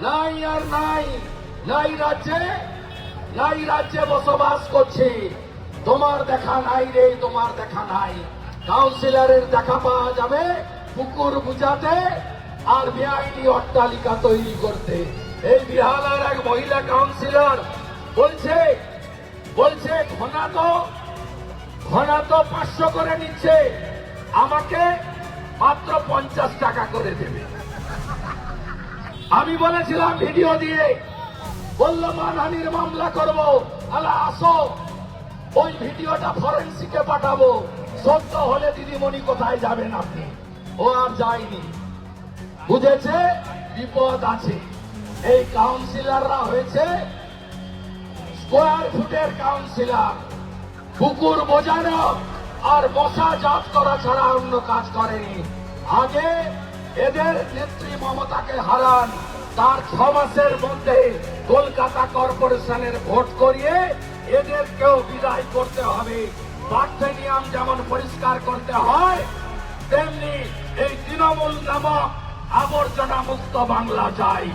নাই আর নাই, নাই রাজ্যে, নাই রাজ্যে বসবাস করছে। তোমার দেখা নাই রে, তোমার দেখা নাই। কাউন্সিলরের দেখা পাওয়া যাবে পুকুর বুঝাতে আর বেআইনি অট্টালিকা তৈরি করতে। এই বিহালার এক মহিলা কাউন্সিলর বলছে বলছে ঘনা তো 500 করে নিচ্ছে, আমাকে মাত্র 50 টাকা করে দেবে। আমি বলেছিলাম ভিডিও দিয়ে, বলল মানহানির মামলা করব। আলা আসো, ওই ভিডিওটা ফরেন্সিকে পাঠাবো, সত্য হলে দিদিমণি কোথায় যাবেন আপনি। ও আর যায়নি, বুঝেছে বিপদ আছে। এই কাউন্সিলররা হয়েছে স্কোয়ার ফুটের কাউন্সিলর, পুকুর বোঝানো আর মশা জাত করা ছাড়া অন্য কাজ করেনি। আগে এদের নেত্রী মমতাকে হারান, তার 6 মাসের মধ্যে কলকাতা কর্পোরেশনের ভোট করিয়ে এদেরকেও বিদায় করতে হবে। পার্থেনিয়াম যেমন পরিষ্কার করতে হয়, তেমনি এই তৃণমূল নামক আবর্জনা মুক্ত বাংলা চাই।